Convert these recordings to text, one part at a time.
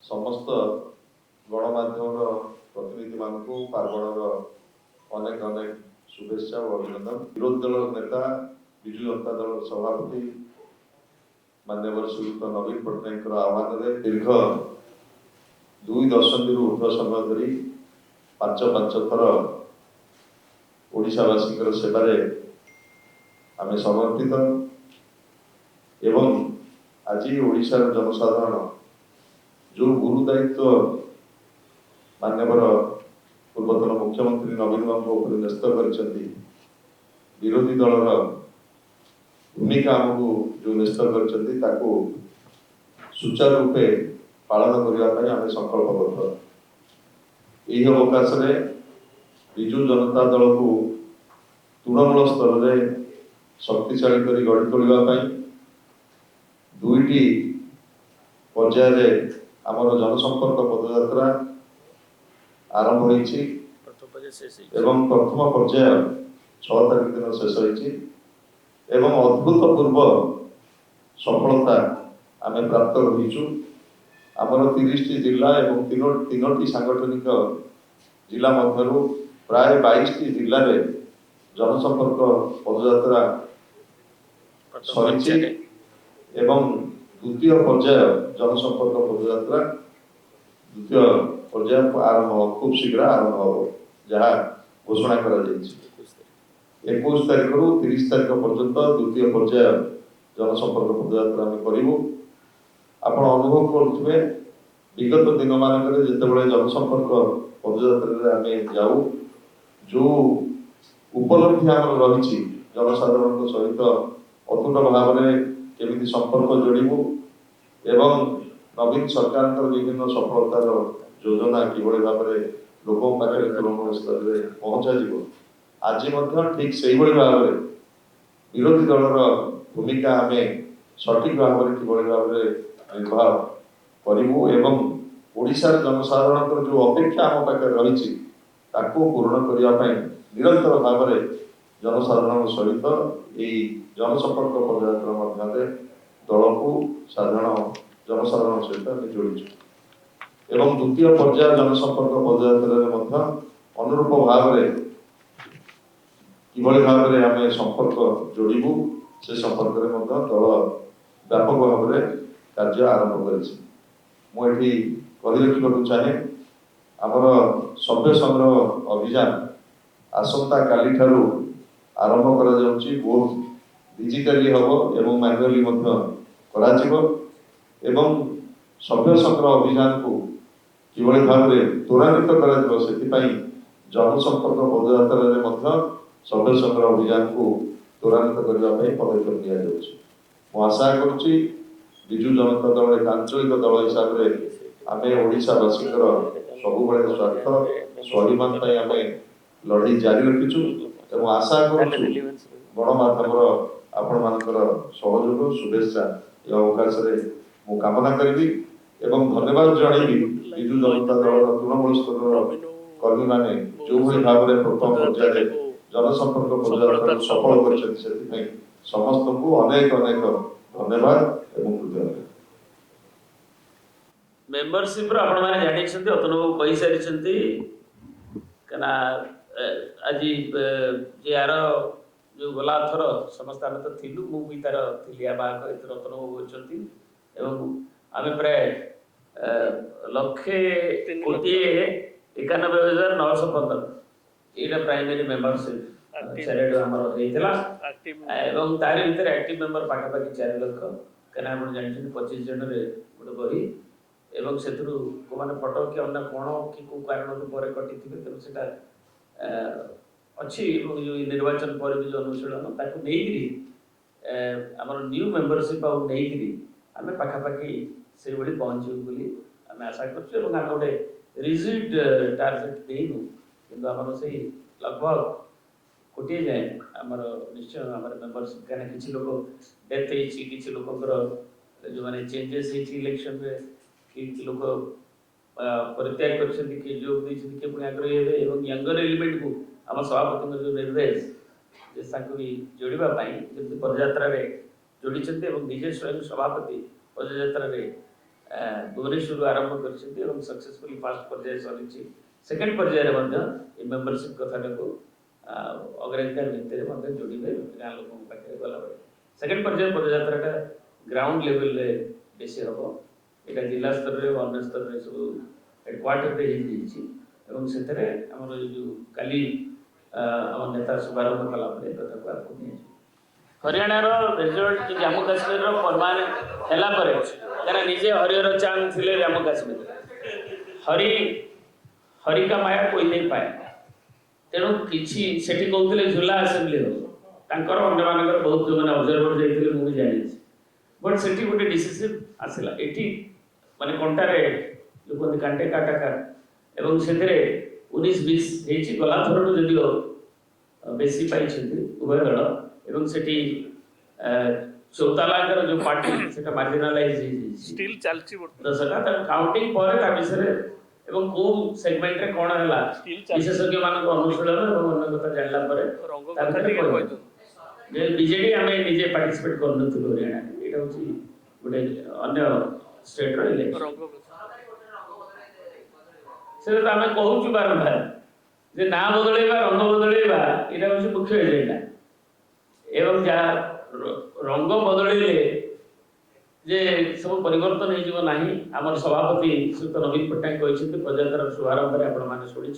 समस्त गणमाध्यम प्रतिनिधि मान पार्वणर अनेक अनेक शुभेच्छा और अभिनंदन। विरोधी दल नेता विजु जनता दल सभापति माननीय श्रीयुक्त नवीन पट्टनायक आह्वान दीर्घ 2 दशंधि ऊर्ध्व समय धरी 5 थर ओडिशावासी सेवारे आम समर्पित एवं आज ओडिशार जनसाधारण जो गुरु दायित्व मान्यवर पूर्वतन मुख्यमंत्री नवीन बाबू न्यस्त कर विरोधी दलर भूमिका आमको जो न्यस्त कर सुचारू रूपे पालन करने आम संकल्पबद्ध। यही अवकाश विजु जनता दल को तृणमूल स्तर में शक्तिशाली कर गढ़ी तोड़ाई 2टी पर्याय आमर जनसंपर्क पदयात्रा आरंभ होइछि एवं प्रथम पर्याय 6 तारीख दिन शेष होइछि एवं अभूतपूर्व सफलता आमे प्राप्त होइछु। आमर 30टी जिला एवं तीनोटी सांगठनिक जिला मध्यरु प्राय 22टी जिले में जनसंपर्क पदयात्रा सरिछि एवं द्वितीय पर्याय जनसंपर्क पदयात्रा द्वितीय पर्याय आरंभ खूब शीघ्र आरंभ हो जहाँ घोषणा करा 21 तारीख रु 30 तारीख पर्यंत द्वितीय पर्याय जनसंपर्क पदयात्रा आम करूँ। आपण अनुभव करुवे विगत दिन मानक जितेबाला जनसंपर्क पदयात्रा आम जाऊ जो उपलब्धि आम रही जनसाधारण सहित अतुट भाव में केमिति संपर्क जोड़ू एवं नवीन सरकार विभिन्न सफलतार योजना किभली भाव में लोकों पाखे तृणमूल स्तर में पहुंचा आज ठीक से भाव में विरोधी दलर भूमिका आम सठिक भाव में किभली भाव में निर्वाह करूँ एवं ओडिशार जनसाधारण जो अपेक्षा आम पाखे रही पूर्ण करने निरंतर भाव में जनसाधारण सहित यही जनसंपर्क पदयात्रा मध्य दल को जनसाधारण सहित जोड़ी एवं द्वितीय पर्याय जनसंपर्क पदयात्रा अनुरूप भाव में किभली भाव में आम संपर्क जोड़ू से संपर्क में दल व्यापक भाव में कार्य आरंभ करी रखा चाहे आमर सभ्य संग्रह अभियान आसंता काली ठारू आरंभ करा जाउची बहुत डिजिटली हम एवं मैनुअली एवं सभ्य संग्रह अभियान को किभली भाव में त्वरान्वित करा जनसंपर्क पदयात्रा सभ्य संग्रह अभियान को त्वरान्वित करने पदक्षेप नि आशा करुच्ची विजु जनता दल एक आंचलिक दल हिसाब से आम ओडिशावासी सब स्वार्थ स्वाभिमान आम लड़ाई जारी रखीचु एवं आशा करुच्छु गणमाध्यम आपण मानकर सहयोग शुभेच्छा ये अवकाश मु कामना करी एवं धन्यवाद जनइबी विजु जनता दल तृणमूल स्तर कर्मी माने जो भली भाव में प्रथम पर्याय जनसंपर्क पदयात्रा सफल कर समस्त को अनेक अनेक धन्यवाद एवं कृतज्ञता। मेंबरशिप आपण माने जानि अतनु कहि सारी कना आज जे यार जो गला थर समस्त आम तो थिलु मु भी तार थिलिया बाहर रतन होती एवं आम प्राय 1,91,915 यहाँ प्राइमरी मेंबरशिप चैरिटी आमर होता एवं तार भर एक्टिव मेंबर पाखापाखि 4 लाख कहीं आप जानते 25 जन गोटे बही एवं से मैंने फटो कि अन्य कौन कि कौ कारण पर कटि थे तेणु से अच्छी जो निर्वाचन पर भी जो अनुशीलन ताकू नहीं आमर न्यू मेंबरशिप आम पाखापाखि से पहुँचू बोली आम आशा कर गोटे रिजिड टार्गेट देनु कि आम से लगभग कोटे जाए आमर निश्चय आम मेंबरशिप कहीं किसी लोग डेथ किसी लोकर जो मैंने चेंजेस इलेक्शन में कि लोग परित्याग कर जो पुणी आग्रही हे यंगर एलिमेंट को आम सभापति जो निर्देश भी जोड़ापी जमी पदयात्रा जोड़ी निजे स्वयं सभापति पदयात्रा भुवनेश्वर आरंभ कर सक्सेसफुली फास्ट पर्याय चली सेकेंड पर्याय मेंबरशिप कथा को अग्राधिकार भित्ति जोड़े गाँ लोक पाखे गला सेकेंड पर्याय पदयात्रा ग्राउंड लेवल रे बेसी हम यहाँ जिला स्तर में अन्य स्तर में सब हेडक्वार्टर से जो काली आम नेता शुभारंभ कलापर कथा को आगे नहीं हरियाणार रिजल्ट जम्मू काश्मीर परमानेंट है निजे हरिहर चांद थे जम्मू काश्मीर हरि हरि का माया कोई नहीं पाए तेणु किसी सेठी कहते झूला आसेम्बली हम अन्य बहुत जो मैंने ऑब्जर्वर जाते मुझे जानी बट से गोटे डिसीजन आसला ये माने कंटारे जो कहते कांटे काटाकार एवं से 19-20 गला थर जदिओ बेसी पाई उभय दल एवं सेठी चौतालाकर जो पार्टी सेटा मार्जिनालाइज स्टिल चलची दशटा काउंटिंग पर विषय एवं को सेगमेंट रे कोन हला विशेषज्ञ मानक अनुशीलन एवं अन्य कथा जानला पर रंग कथा टिके कहतो जे बीजेडी हमें निजे पार्टिसिपेट करन थलो हरियाणा एटा होची गोटे अन्य स्टेट रो इलेक्शन रंग से तो हमें कहूछु बारंबार जे ना बदलेबा रंग बदलेबा एटा होची मुख्य एजेंडा एवं जा रंग बदलैले जे सब परिवर्तन हो जीव नाही आमर सभापति श्रीयुत नवीन पट्टनायक कहते पदयात्रा शुभारंभ में आपण मैंने शुणी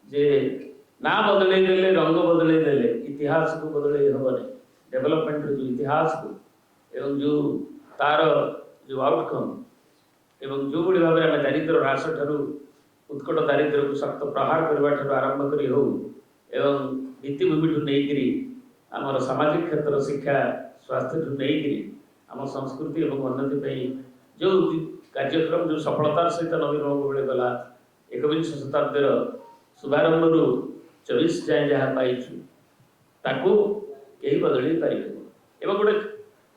जे ना बदल देले रंग बदल देले इतिहास को बदल हेबनी डेवलपमेंट जो इतिहास को एवं जो तार जो आउटकम एवं जो बड़ी भाव में दारिद्र ह्रास ठारू उत्कट दारिद्र को सख्त प्रहार करने आरंभ करी हो एवं भित्तिभूमि ठू नहीं आमर सामाजिक क्षेत्र शिक्षा स्वास्थ्य ठू नहीं आम संस्कृति और उन्नति जो कार्यक्रम जो सफलतार सहित नवीन बाबू बेले गला 21 शताब्दीर शुभारंभ 24 जाए जहाँ पाई यही बदल पारे एवं गोटे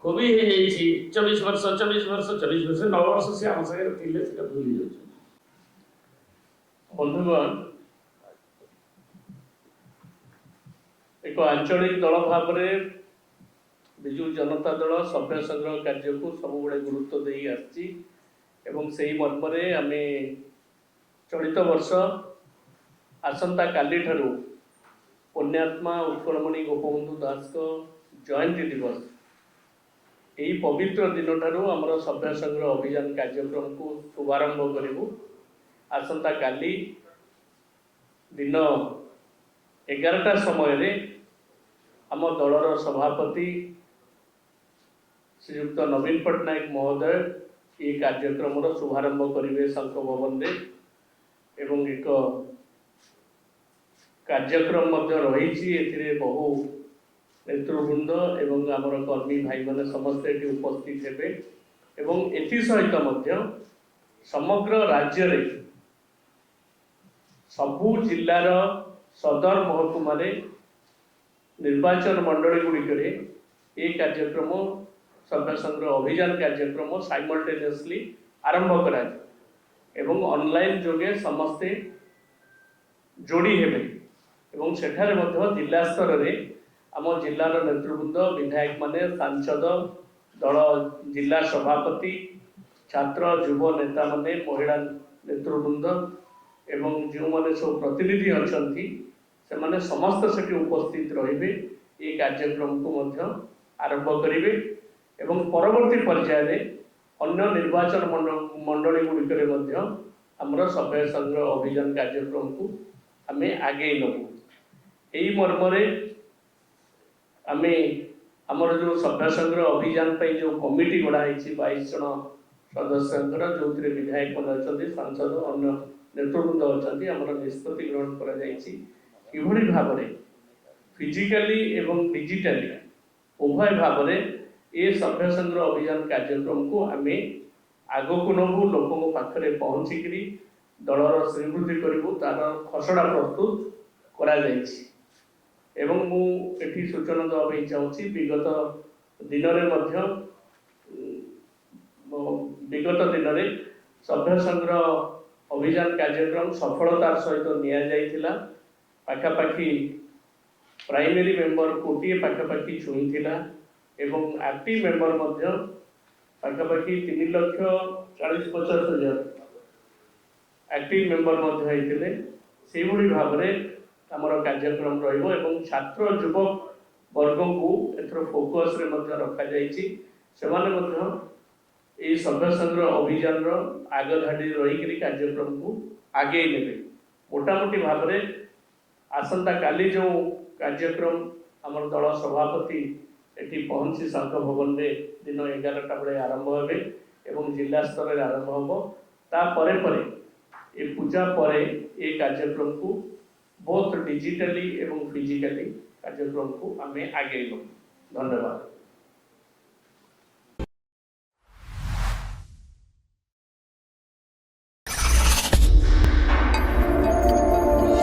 खूबी हो 24 वर्ष 9 वर्ष से आम सागे भूली जाऊँ बंधुगण एक आंचलिक दल भाव में विजु जनता दल सभ्य संग्रह कार्य को सब गुड़े गुरुत्व दे आसी मर्म आम चलित वर्ष आसंता काली ठारू पुण्यात्मा उत्कलमणि गोपबंधु दास को जयंती दिवस यही पवित्र दिन ठारू आमर सभ्य संग्रह अभियान कार्यक्रम को शुभारंभ करूँ आसंता काली दिन 11टा समय आम दलर सभापति श्रीयुक्त नवीन पट्टनायक महोदय ये कार्यक्रम शुभारंभ करेंगे शंख भवन रे एवं एक कार्यक्रम रही बहु नेतृवृंद एवं आमर कर्मी भाई मैंने समस्ते उपस्थित हेबे एवं एथि सहित समग्र राज्य रे सबु जिलार सदर महकुमा निर्वाचन मंडली गुड़िक ये कार्यक्रम सभ्य संग्रह अभियान कार्यक्रम साइमल्टेनियसली आरंभ करा एवं ऑनलाइन जोगे समस्ते जोड़ी हेबे एवं सेठारे मध्य जिला स्तर रे आम जिलार नेतृवृंद विधायक माने सांसद दल जिला सभापति छात्र युव नेता माने महिला नेतृवृंद एवं जो माने सब प्रतिनिधि अछंती से माने समस्त सेठी उपस्थित रहिबे ये कार्यक्रम को मध्य आरंभ करिवे एवं परवर्ती पर्याय रे अन्य निर्वाचन मंडली गुड़िक मध्य आमर सभ्य संग्रह अभियान कार्यक्रम को आमे आगे नबू यही मर्म आमे आमर जो सभ्य संग्रह अभियान पे जो कमिटी गढ़ाई 22 जन सदस्य जो विधायक मन अच्छा सांसद अन्य नेतृवृंद अच्छा आमर निष्पत्ति ग्रहण कर भाव में फिजिकाली एवं डिजिटाली उभय भाव में ये सभ्य संग्रह अभियान कार्यक्रम को आम आग को नबू लोक पाखे पहुँचिक दलर श्रीवृद्धि करूँ तार खसड़ा प्रस्तुत करा एवं मुझे सूचना देवाई चाहूँगी विगत दिन में सभ्य संग्रह अभियान कार्यक्रम सफलतार सहित निया पाखापाखि प्राइमरी मेंबर 20 पाखापाखि छुईला एवं एक्टिव मेंबर ପାଖାପାଖି 3,40,50,000 ଆକ୍ଟିଭ ମେମ୍ବର ମଧ୍ୟ ହେଇଥିଲେ। ସେଇଭଳି ଭାବରେ ଆମର କାର୍ଯ୍ୟକ୍ରମ ରହିବ ଏବଂ ଛାତ୍ର ଯୁବକ ବର୍ଗଙ୍କୁ ଏଥର ଫୋକସରେ ମଧ୍ୟ ରଖାଯାଇଛି। ସେମାନେ ମଧ୍ୟ ଏହି ସଭ୍ୟ ସଂଗ୍ରହ ଅଭିଯାନର ଆଗ ଧାଡ଼ିରେ ରହିକରି କାର୍ଯ୍ୟକ୍ରମକୁ ଆଗେଇ ନେବେ। ମୋଟାମୋଟି ଭାବରେ ଆସନ୍ତା କାଲି ଯେଉଁ କାର୍ଯ୍ୟକ୍ରମ ଆମର ଦଳ ସଭାପତି ଏଠି ପହଞ୍ଚି ଶଙ୍ଖ ଭବନରେ ଦିନ 11ଟା ବେଳେ ଆରମ୍ଭ ହେବେ ଏବଂ ଜିଲ୍ଲା ସ୍ତରରେ ଆରମ୍ଭ ହେବ। ତାପରେ ପରେ ଏ ପୂଜା ପରେ ଏ କାର୍ଯ୍ୟକ୍ରମକୁ ବୋଥ ଡିଜିଟାଲି ଏବଂ ଫିଜିକାଲି କାର୍ଯ୍ୟକ୍ରମକୁ ଆମେ ଆଗେଇ ନେବୁ। ଧନ୍ୟବାଦ।